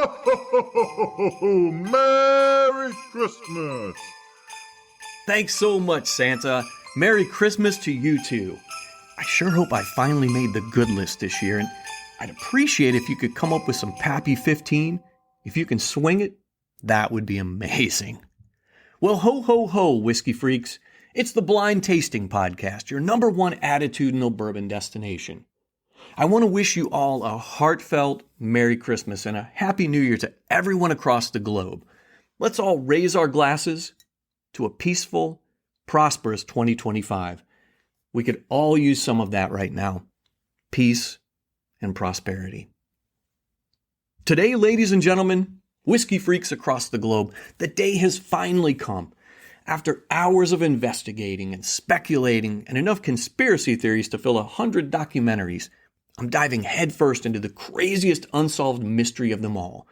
ho! Merry Christmas! Thanks so much, Santa. Merry Christmas to you too. I sure hope I finally made the good list this year, and I'd appreciate if you could come up with some Pappy 15. If you can swing it, that would be amazing. Well, ho, ho, ho, whiskey freaks. It's the Blind Tasting Podcast, your number one attitudinal bourbon destination. I want to wish you all a heartfelt Merry Christmas and a Happy New Year to everyone across the globe. Let's all raise our glasses to a peaceful, prosperous 2025. We could all use some of that right now. Peace and prosperity. Today, ladies and gentlemen, whiskey freaks across the globe, the day has finally come. After hours of investigating and speculating and enough conspiracy theories to fill 100 documentaries, I'm diving headfirst into the craziest unsolved mystery of them all.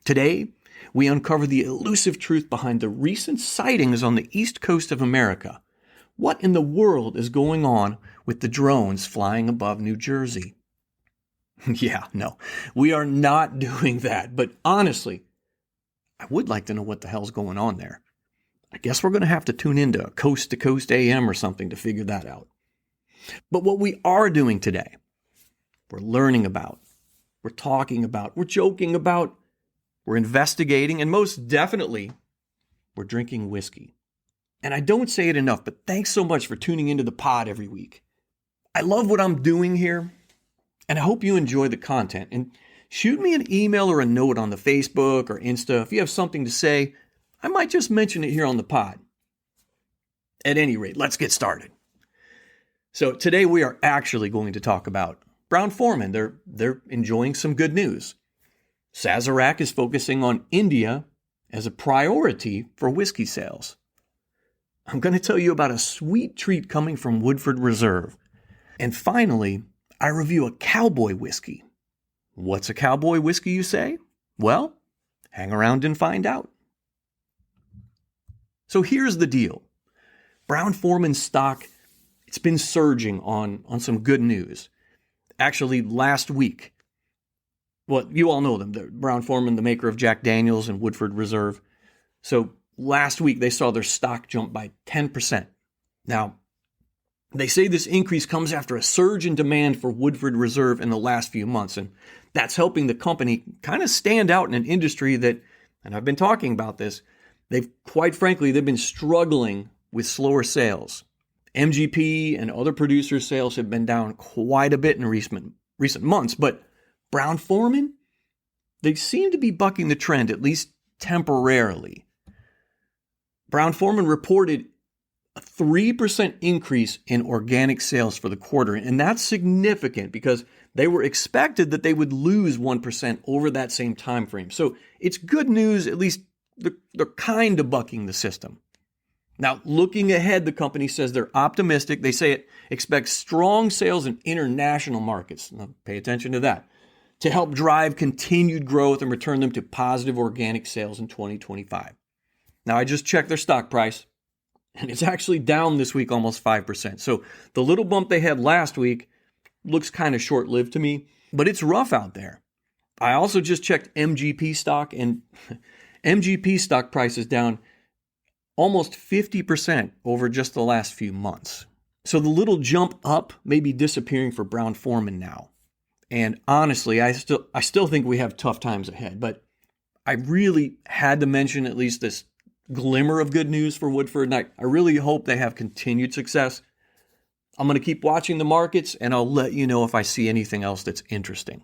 Today, we uncover the elusive truth behind the recent sightings on the east coast of America. What in the world is going on with the drones flying above New Jersey? Yeah, no, we are not doing that. But honestly, I would like to know what the hell's going on there. I guess we're going to have to tune into Coast to Coast AM or something to figure that out. But what we are doing today, we're learning about, we're talking about, we're joking about, we're investigating, and most definitely, we're drinking whiskey. And I don't say it enough, but thanks so much for tuning into the pod every week. I love what I'm doing here, and I hope you enjoy the content. And shoot me an email or a note on the Facebook or Insta if you have something to say. I might just mention it here on the pod. At any rate, let's get started. So today we are actually going to talk about Brown-Forman. They're enjoying some good news. Sazerac is focusing on India as a priority for whiskey sales. I'm going to tell you about a sweet treat coming from Woodford Reserve. And finally, I review a cowboy whiskey. What's a cowboy whiskey, you say? Well, hang around and find out. So here's the deal. Brown-Forman stock, it's been surging on some good news. Actually, last week, well, you all know them, Brown-Forman, the maker of Jack Daniels and Woodford Reserve. So last week, they saw their stock jump by 10%. Now, they say this increase comes after a surge in demand for Woodford Reserve in the last few months, and that's helping the company kind of stand out in an industry that, and I've been talking about this, quite frankly, they've been struggling with slower sales. MGP and other producers' sales have been down quite a bit in recent months, but Brown-Forman, they seem to be bucking the trend, at least temporarily. Brown-Forman reported a 3% increase in organic sales for the quarter, and that's significant because they were expected that they would lose 1% over that same time frame. So it's good news, at least they're kind of bucking the system. Now, looking ahead, the company says they're optimistic. They say it expects strong sales in international markets. Now, pay attention to that, to help drive continued growth and return them to positive organic sales in 2025. Now, I just checked their stock price, and it's actually down this week almost 5%. So the little bump they had last week looks kind of short-lived to me, but it's rough out there. I also just checked MGP stock, and MGP stock price is down almost 50% over just the last few months. So the little jump up may be disappearing for Brown-Forman now. And honestly, I still think we have tough times ahead, but I really had to mention at least this glimmer of good news for Woodford, and I really hope they have continued success. I'm going to keep watching the markets, and I'll let you know if I see anything else that's interesting.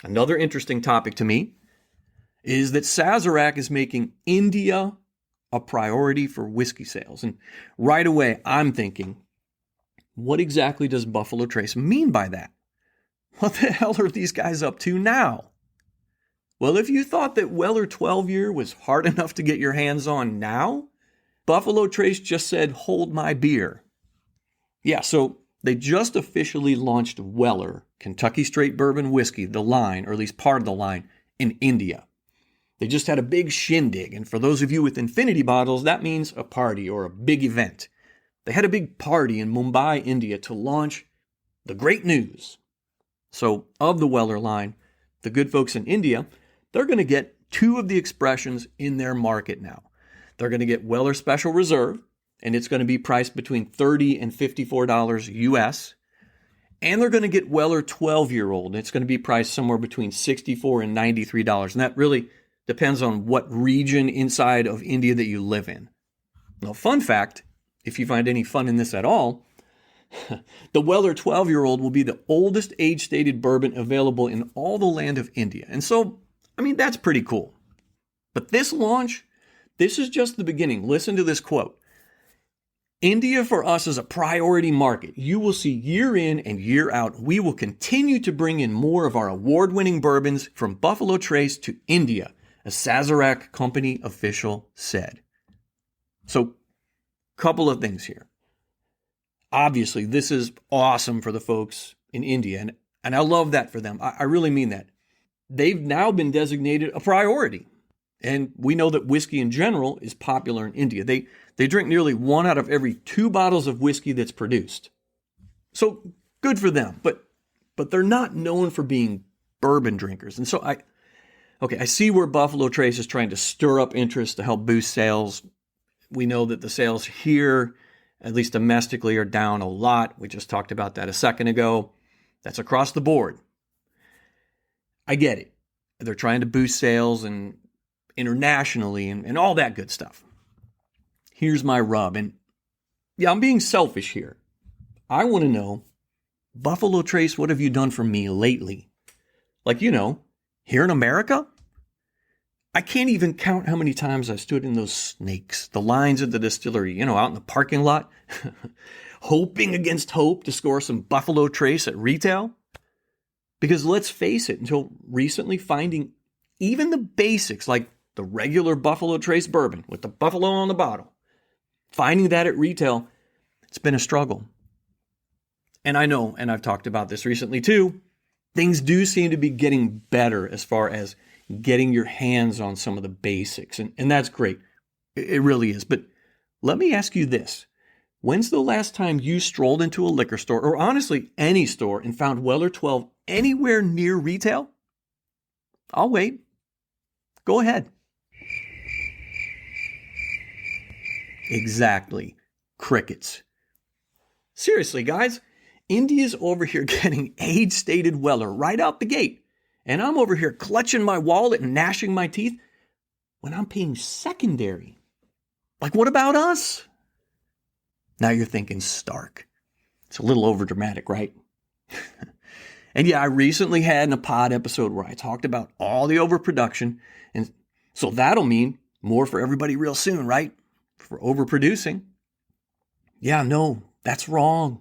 Another interesting topic to me is that Sazerac is making India a priority for whiskey sales. And right away, I'm thinking, what exactly does Buffalo Trace mean by that? What the hell are these guys up to now? Well, if you thought that Weller 12 year was hard enough to get your hands on now, Buffalo Trace just said, hold my beer. Yeah, so they just officially launched Weller, Kentucky Straight Bourbon Whiskey, the line, or at least part of the line, in India. They just had a big shindig, and for those of you with infinity bottles, that means a party or a big event. They had a big party in Mumbai, India to launch the great news. So, of the Weller line, the good folks in India, they're going to get two of the expressions in their market now. They're going to get Weller Special Reserve, and it's going to be priced between $30 and $54 US. And they're going to get Weller 12-year-old, and it's going to be priced somewhere between $64 and $93. And that really depends on what region inside of India that you live in. Now, fun fact, if you find any fun in this at all, the Weller 12-year-old will be the oldest age-stated bourbon available in all the land of India. And so, that's pretty cool. But this launch, this is just the beginning. Listen to this quote. India for us is a priority market. You will see year in and year out, we will continue to bring in more of our award-winning bourbons from Buffalo Trace to India, a Sazerac company official said. So, couple of things here. Obviously, this is awesome for the folks in India, and I love that for them. I really mean that. They've now been designated a priority. And we know that whiskey in general is popular in India. They drink nearly 1 out of every 2 bottles of whiskey that's produced. So good for them, but they're not known for being bourbon drinkers. And so I see where Buffalo Trace is trying to stir up interest to help boost sales. We know that the sales here, at least domestically, are down a lot. We just talked about that a second ago. That's across the board. I get it. They're trying to boost sales and internationally and all that good stuff. Here's my rub. And yeah, I'm being selfish here. I want to know, Buffalo Trace, what have you done for me lately? Like, here in America? I can't even count how many times I stood in those snakes, the lines at the distillery, out in the parking lot, hoping against hope to score some Buffalo Trace at retail. Because let's face it, until recently, finding even the basics like the regular Buffalo Trace bourbon with the buffalo on the bottle, finding that at retail, it's been a struggle. And I know, and I've talked about this recently too, things do seem to be getting better as far as getting your hands on some of the basics. And that's great. It really is. But let me ask you this. When's the last time you strolled into a liquor store, or honestly any store, and found Weller 12 anywhere near retail? I'll wait. Go ahead. Exactly. Crickets. Seriously, guys, India's over here getting age-stated Weller right out the gate, and I'm over here clutching my wallet and gnashing my teeth when I'm paying secondary. Like, what about us? Now you're thinking Stark. It's a little overdramatic, right? And yeah, I recently had a pod episode where I talked about all the overproduction, and so that'll mean more for everybody real soon, right? For overproducing. Yeah, no, that's wrong.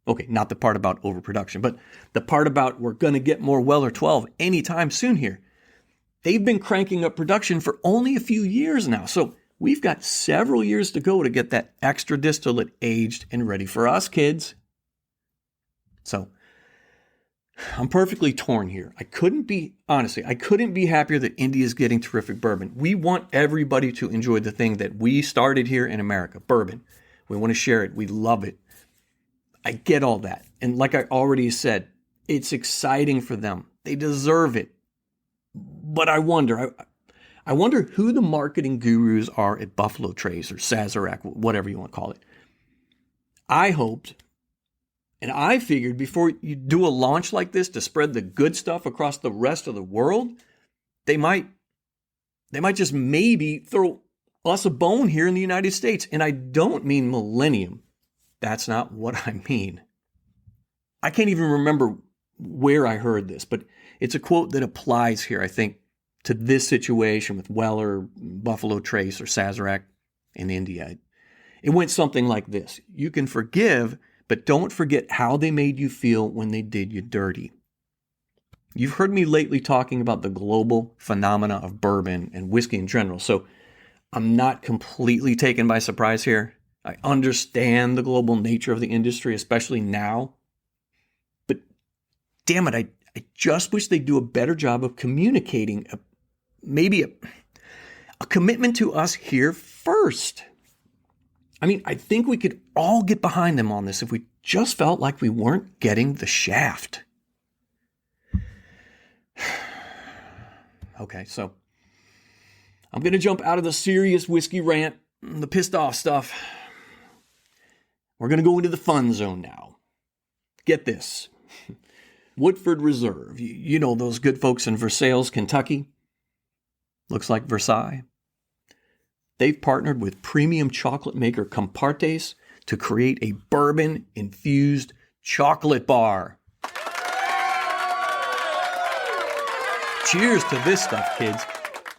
Okay, not the part about overproduction, but the part about we're going to get more Weller 12 anytime soon here. They've been cranking up production for only a few years now, so we've got several years to go to get that extra distillate aged and ready for us, kids. So, I'm perfectly torn here. I couldn't be happier that India is getting terrific bourbon. We want everybody to enjoy the thing that we started here in America, bourbon. We want to share it. We love it. I get all that. And like I already said, it's exciting for them. They deserve it. But I wonder who the marketing gurus are at Buffalo Trace or Sazerac, whatever you want to call it. I hoped, and I figured before you do a launch like this to spread the good stuff across the rest of the world, they might just maybe throw us a bone here in the United States. And I don't mean millennium. That's not what I mean. I can't even remember where I heard this, but it's a quote that applies here, I think, to this situation with Weller, Buffalo Trace, or Sazerac in India. It went something like this. You can forgive, but don't forget how they made you feel when they did you dirty. You've heard me lately talking about the global phenomena of bourbon and whiskey in general, so I'm not completely taken by surprise here. I understand the global nature of the industry, especially now. But damn it, I just wish they'd do a better job of communicating maybe a commitment to us here first. I think we could all get behind them on this if we just felt like we weren't getting the shaft. Okay, so I'm going to jump out of the serious whiskey rant, the pissed off stuff. We're going to go into the fun zone now. Get this. Woodford Reserve. You know those good folks in Versailles, Kentucky? Looks like Versailles. They've partnered with premium chocolate maker Compartes to create a bourbon-infused chocolate bar. Cheers to this stuff, kids.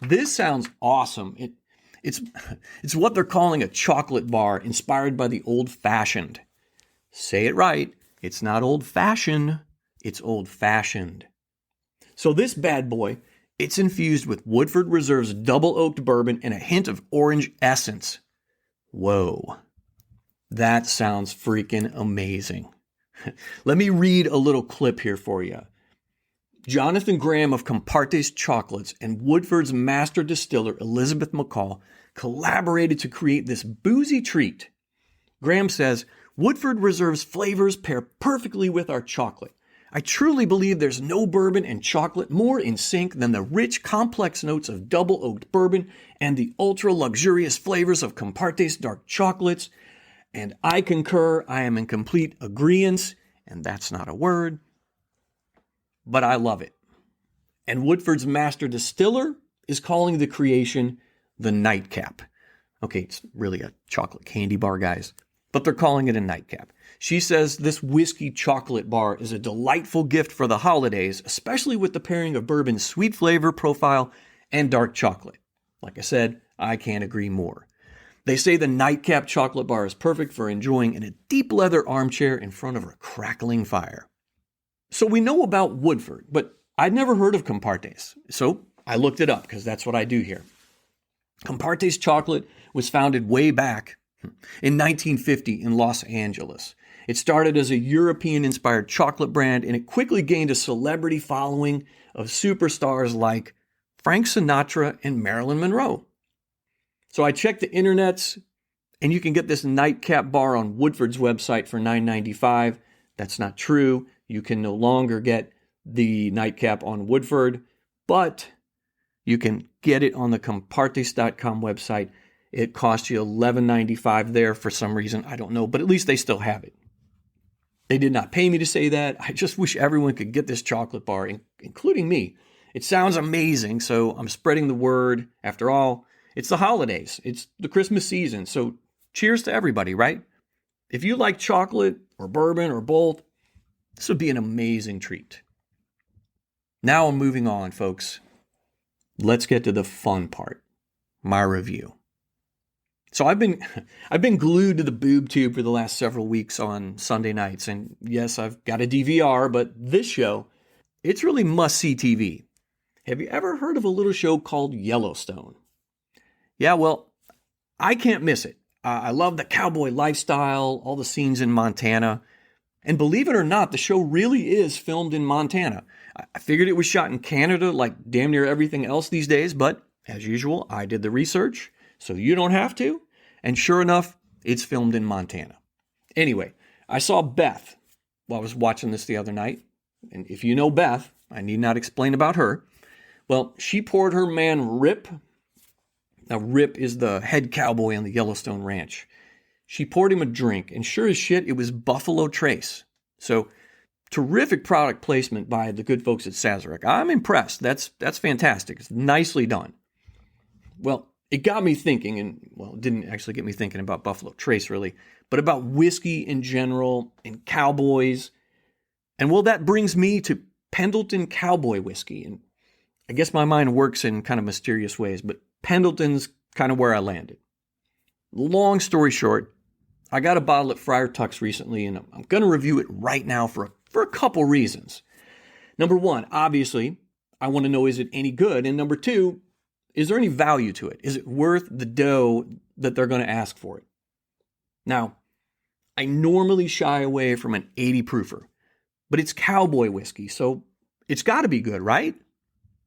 This sounds awesome. It's what they're calling a chocolate bar inspired by the old-fashioned. Say it right. It's not old-fashioned. It's old-fashioned. So this bad boy, it's infused with Woodford Reserve's double-oaked bourbon and a hint of orange essence. Whoa. That sounds freaking amazing. Let me read a little clip here for you. Jonathan Graham of Compartes Chocolates and Woodford's master distiller Elizabeth McCall collaborated to create this boozy treat. Graham says, Woodford Reserve's flavors pair perfectly with our chocolate. I truly believe there's no bourbon and chocolate more in sync than the rich, complex notes of double-oaked bourbon and the ultra-luxurious flavors of Compartes dark chocolates. And I concur, I am in complete agreeance, and that's not a word, but I love it. And Woodford's master distiller is calling the creation the nightcap. Okay, it's really a chocolate candy bar, guys, but they're calling it a nightcap. She says this whiskey chocolate bar is a delightful gift for the holidays, especially with the pairing of bourbon's sweet flavor profile and dark chocolate. Like I said, I can't agree more. They say the nightcap chocolate bar is perfect for enjoying in a deep leather armchair in front of a crackling fire. So we know about Woodford, but I'd never heard of Compartes. So I looked it up because that's what I do here. Compartes Chocolate was founded way back in 1950 in Los Angeles. It started as a European-inspired chocolate brand, and it quickly gained a celebrity following of superstars like Frank Sinatra and Marilyn Monroe. So I checked the internets, and you can get this nightcap bar on Woodford's website for $9.95. That's not true. You can no longer get the nightcap on Woodford, but you can get it on the Compartes.com website. It costs you $11.95 there for some reason. I don't know, but at least they still have it. They did not pay me to say that. I just wish everyone could get this chocolate bar, including me. It sounds amazing, so I'm spreading the word. After all, it's the holidays. It's the Christmas season, so cheers to everybody, right? If you like chocolate or bourbon or both, this would be an amazing treat. Now I'm moving on, folks. Let's get to the fun part, my review. So I've been glued to the boob tube for the last several weeks on Sunday nights. And yes, I've got a DVR, but this show, it's really must-see TV. Have you ever heard of a little show called Yellowstone? Yeah, well, I can't miss it. I love the cowboy lifestyle, all the scenes in Montana. And believe it or not, the show really is filmed in Montana. I figured it was shot in Canada like damn near everything else these days, but as usual, I did the research, so you don't have to. And sure enough, it's filmed in Montana. Anyway, I saw Beth while I was watching this the other night. And if you know Beth, I need not explain about her. Well, she poured her man Rip. Now, Rip is the head cowboy on the Yellowstone Ranch. She poured him a drink, and sure as shit, it was Buffalo Trace. So, terrific product placement by the good folks at Sazerac. I'm impressed. That's fantastic. It's nicely done. Well, it got me thinking, and well, it didn't actually get me thinking about Buffalo Trace really, but about whiskey in general and cowboys. And well, that brings me to Pendleton Cowboy Whiskey. And I guess my mind works in kind of mysterious ways, but Pendleton's kind of where I landed. Long story short, I got a bottle at Friar Tuck's recently, and I'm going to review it right now for a couple reasons. Number one, obviously, I want to know, is it any good? And number two, is there any value to it? Is it worth the dough that they're going to ask for it? Now, I normally shy away from an 80 proofer, but it's cowboy whiskey, so it's got to be good, right?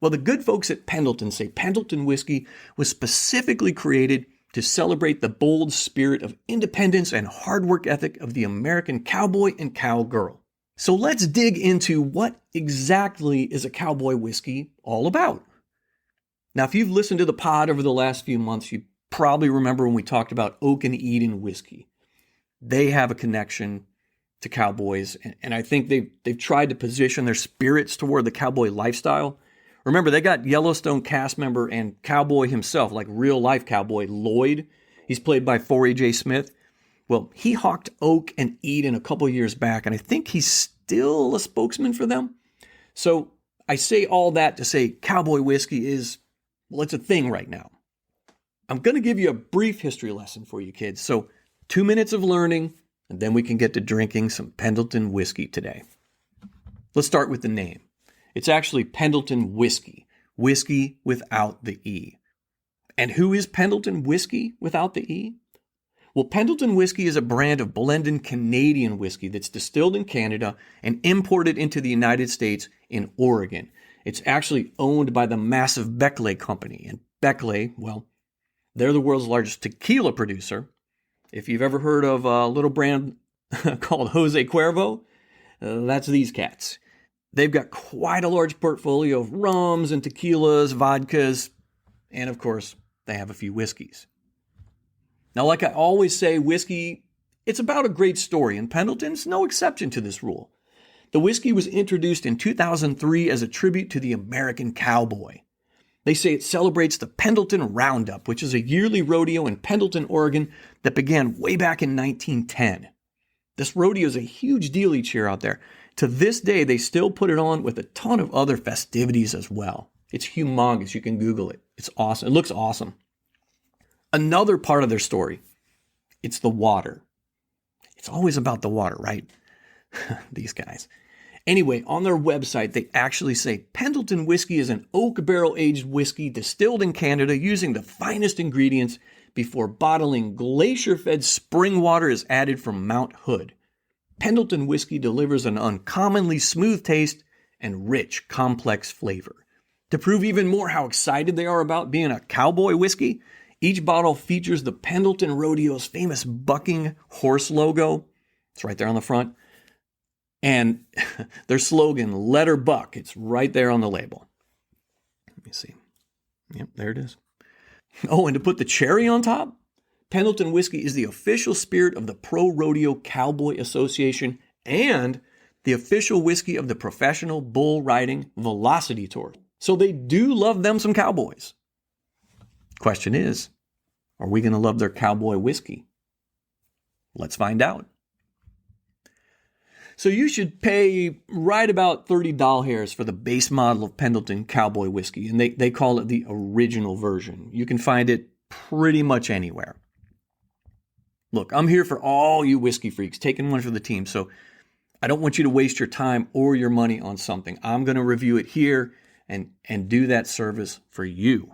Well, the good folks at Pendleton say Pendleton whiskey was specifically created to celebrate the bold spirit of independence and hard work ethic of the American cowboy and cowgirl. So let's dig into what exactly is a cowboy whiskey all about. Now, if you've listened to the pod over the last few months, you probably remember when we talked about Oak and Eden whiskey. They have a connection to cowboys, and I think they've tried to position their spirits toward the cowboy lifestyle. Remember, they got Yellowstone cast member and cowboy himself, like real-life cowboy, Lloyd. He's played by Forey J. Smith. Well, he hawked Oak and Eden a couple years back, and I think he's still a spokesman for them. So I say all that to say cowboy whiskey is, well, it's a thing right now. I'm going to give you a brief history lesson for you kids. So 2 minutes of learning, and then we can get to drinking some Pendleton whiskey today. Let's start with the name. It's actually Pendleton whiskey, whiskey without the E. And who is Pendleton whiskey without the E? Well, Pendleton whiskey is a brand of blended Canadian whiskey that's distilled in Canada and imported into the United States in Oregon. It's actually owned by the massive Beckley Company. And Beckley, well, they're the world's largest tequila producer. If you've ever heard of a little brand called Jose Cuervo, that's these cats. They've got quite a large portfolio of rums and tequilas, vodkas, and of course, they have a few whiskeys. Now, like I always say, whiskey, it's about a great story, and Pendleton's no exception to this rule. The whiskey was introduced in 2003 as a tribute to the American cowboy. They say it celebrates the Pendleton Roundup, which is a yearly rodeo in Pendleton, Oregon that began way back in 1910. This rodeo is a huge deal each year out there. To this day, they still put it on with a ton of other festivities as well. It's humongous. You can Google it. It's awesome. It looks awesome. Another part of their story, it's the water. It's always about the water, right? These guys. Anyway, on their website, they actually say Pendleton whiskey is an oak barrel-aged whiskey distilled in Canada using the finest ingredients before bottling glacier-fed spring water is added from Mount Hood. Pendleton whiskey delivers an uncommonly smooth taste and rich, complex flavor. To prove even more how excited they are about being a cowboy whiskey, each bottle features the Pendleton Rodeo's famous bucking horse logo. It's right there on the front. And their slogan, "Let her buck," it's right there on the label. Let me see. Yep, there it is. Oh, and to put the cherry on top, Pendleton whiskey is the official spirit of the Pro Rodeo Cowboy Association and the official whiskey of the Professional Bull Riding Velocity Tour. So they do love them some cowboys. Question is, are we going to love their cowboy whiskey? Let's find out. So you should pay right about $30 for the base model of Pendleton Cowboy Whiskey, and they call it the original version. You can find it pretty much anywhere. Look, I'm here for all you whiskey freaks, taking one for the team, so I don't want you to waste your time or your money on something. I'm going to review it here and do that service for you.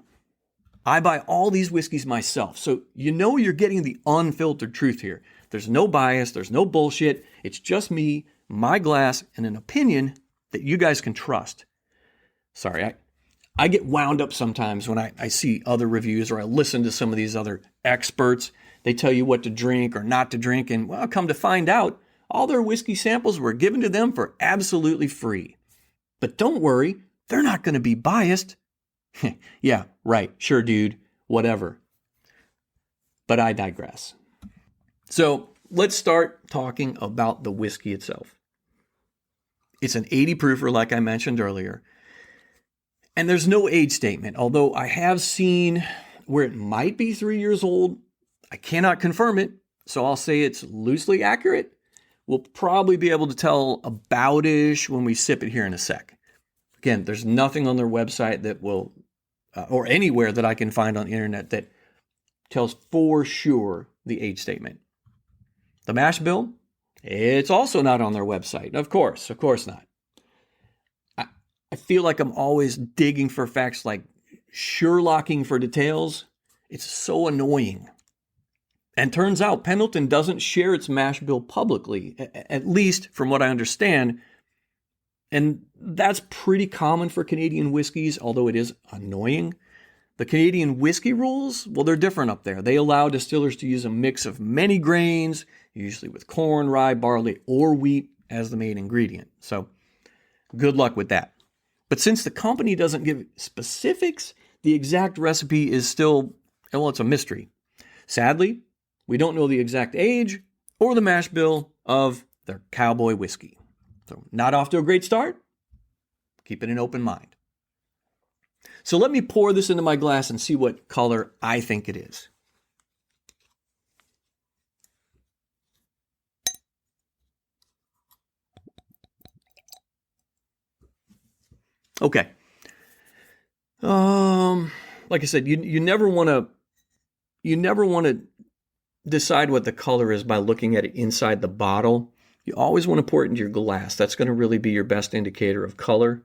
I buy all these whiskeys myself, so you know you're getting the unfiltered truth here. There's no bias, there's no bullshit. It's just me, my glass, and an opinion that you guys can trust. Sorry, I get wound up sometimes when I see other reviews or I listen to some of these other experts. They tell you what to drink or not to drink, and well, come to find out, all their whiskey samples were given to them for absolutely free. But don't worry, they're not going to be biased. Yeah, right, sure, dude, whatever. But I digress. So let's start talking about the whiskey itself. It's an 80 proofer, like I mentioned earlier. And there's no age statement, although I have seen where it might be 3 years old. I cannot confirm it, so I'll say it's loosely accurate. We'll probably be able to tell about-ish when we sip it here in a sec. Again, there's nothing on their website that will, or anywhere that I can find on the internet that tells for sure the age statement. The mash bill, it's also not on their website. Of course not. I feel like I'm always digging for facts, like Sherlocking for details. It's so annoying. And turns out Pendleton doesn't share its mash bill publicly, at least from what I understand. And that's pretty common for Canadian whiskeys, although it is annoying. The Canadian whiskey rules, well, they're different up there. They allow distillers to use a mix of many grains, usually with corn, rye, barley, or wheat as the main ingredient. So good luck with that. But since the company doesn't give specifics, The exact recipe is still, well, it's a mystery. Sadly, we don't know the exact age or the mash bill of their cowboy whiskey. So, not off to a great start. Keep it an open mind. So let me pour this into my glass and see what color I think it is. Okay. Like I said, you never want to decide what the color is by looking at it inside the bottle. You always want to pour it into your glass. That's going to really be your best indicator of color.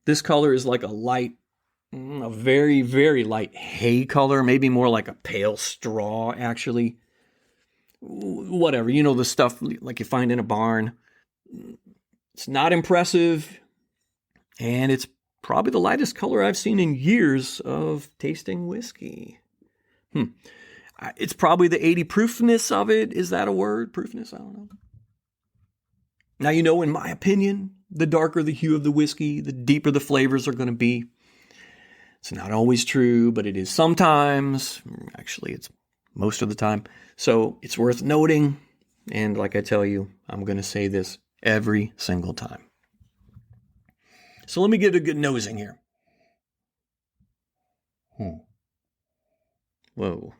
This color is like a very, very light hay color, maybe more like a pale straw, actually. Whatever, the stuff like you find in a barn. It's not impressive, and it's probably the lightest color I've seen in years of tasting whiskey. It's probably the 80 proofness of it. Is that a word? Proofness? I don't know. Now, in my opinion, the darker the hue of the whiskey, the deeper the flavors are going to be. It's not always true, but it is sometimes. Actually, it's most of the time. So it's worth noting. And like I tell you, I'm going to say this every single time. So let me get a good nosing here. Whoa.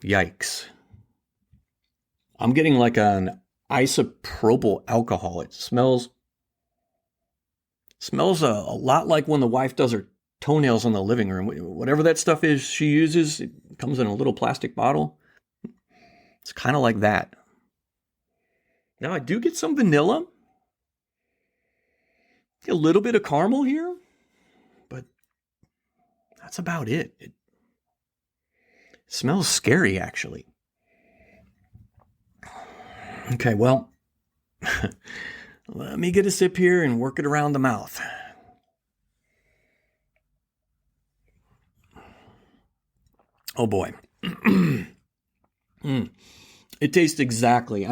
Yikes. I'm getting like an isopropyl alcohol. It smells a lot like when the wife does her toenails in the living room. Whatever that stuff is she uses, it comes in a little plastic bottle. It's kind of like that. Now I do get some vanilla. A little bit of caramel here, but that's about it. It smells scary, actually. Okay, well, let me get a sip here and work it around the mouth. Oh boy. It tastes exactly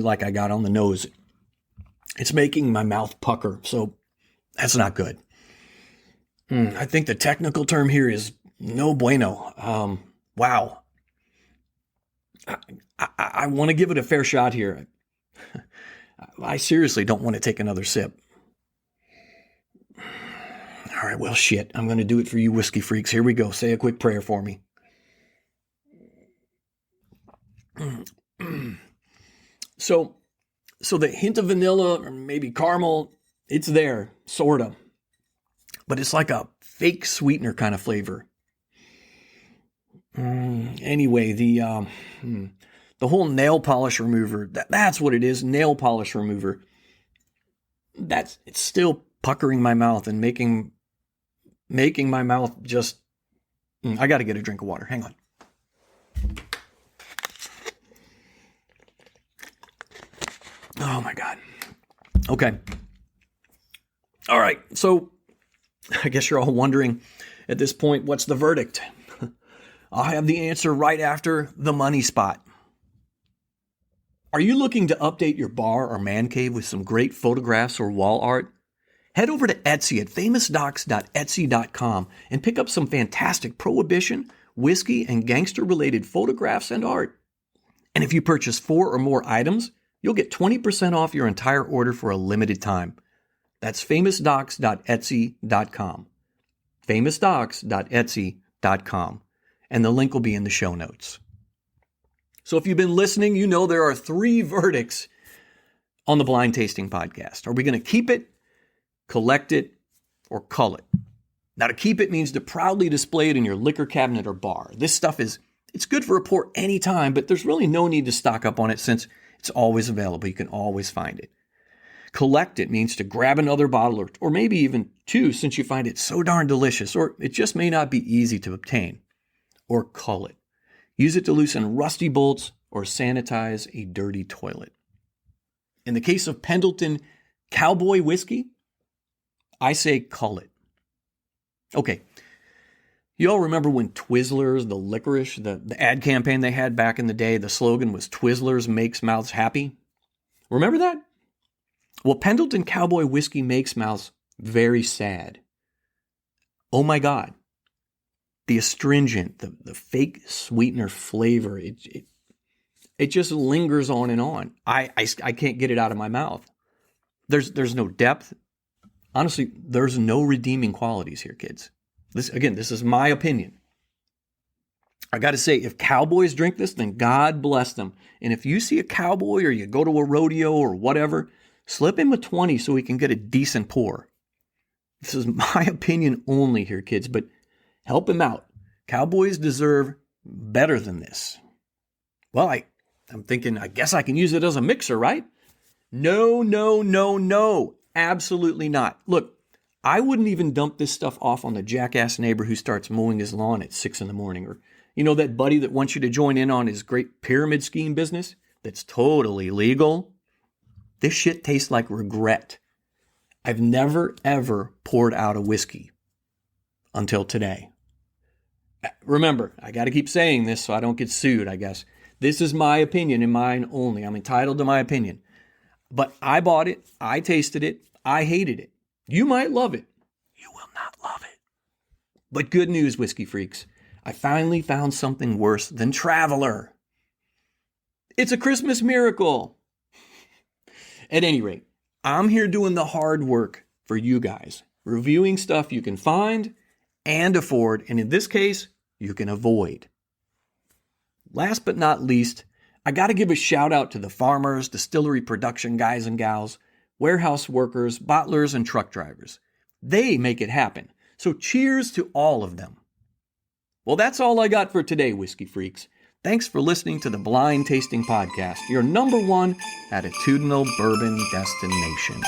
like I got on the nose. It's making my mouth pucker, so that's not good. I think the technical term here is no bueno. Wow. I want to give it a fair shot here. I seriously don't want to take another sip. All right, well, shit. I'm going to do it for you whiskey freaks. Here we go. Say a quick prayer for me. So the hint of vanilla or maybe caramel, it's there, sort of. But it's like a fake sweetener kind of flavor. Anyway, the whole nail polish remover, that's what it is, nail polish remover. It's still puckering my mouth and making my mouth just... I got to get a drink of water. Hang on. Oh, my God. Okay. All right. So I guess you're all wondering at this point, what's the verdict? I'll have the answer right after the money spot. Are you looking to update your bar or man cave with some great photographs or wall art? Head over to Etsy at famousdocs.etsy.com and pick up some fantastic prohibition, whiskey, and gangster-related photographs and art. And if you purchase 4 or more items, you'll get 20% off your entire order for a limited time. That's famousdocs.etsy.com. famousdocs.etsy.com. And the link will be in the show notes. So if you've been listening, you know there are 3 verdicts on the Blind Tasting Podcast. Are we going to keep it, collect it, or cull it? Now, to keep it means to proudly display it in your liquor cabinet or bar. This stuff it's good for a pour anytime, but there's really no need to stock up on it since it's always available. You can always find it. Collect it means to grab another bottle or maybe even 2 since you find it so darn delicious, or it just may not be easy to obtain. Or cull it. Use it to loosen rusty bolts or sanitize a dirty toilet. In the case of Pendleton Cowboy Whiskey, I say cull it. Okay, you all remember when Twizzlers, the licorice, the ad campaign they had back in the day, the slogan was Twizzlers makes mouths happy? Remember that? Well, Pendleton Cowboy Whiskey makes mouths very sad. Oh my God. The astringent, the fake sweetener flavor, it just lingers on and on. I can't get it out of my mouth. There's no depth. Honestly, there's no redeeming qualities here, kids. This is my opinion. I got to say, if cowboys drink this, then God bless them. And if you see a cowboy or you go to a rodeo or whatever, slip him a 20 so he can get a decent pour. This is my opinion only here, kids, but help him out. Cowboys deserve better than this. Well, I'm thinking, I guess I can use it as a mixer, right? No. Absolutely not. Look, I wouldn't even dump this stuff off on the jackass neighbor who starts mowing his lawn at 6 a.m. or, that buddy that wants you to join in on his great pyramid scheme business that's totally legal. This shit tastes like regret. I've never, ever poured out a whiskey until today. Remember, I got to keep saying this so I don't get sued, I guess. This is my opinion and mine only. I'm entitled to my opinion. But I bought it. I tasted it. I hated it. You might love it. You will not love it. But good news, whiskey freaks. I finally found something worse than Traveler. It's a Christmas miracle. At any rate, I'm here doing the hard work for you guys, reviewing stuff you can find and afford, and in this case, you can avoid. Last but not least, I got to give a shout out to the farmers, distillery production guys and gals, warehouse workers, bottlers, and truck drivers. They make it happen. So cheers to all of them. Well, that's all I got for today, whiskey freaks. Thanks for listening to the Blind Tasting Podcast, your #1 attitudinal bourbon destination.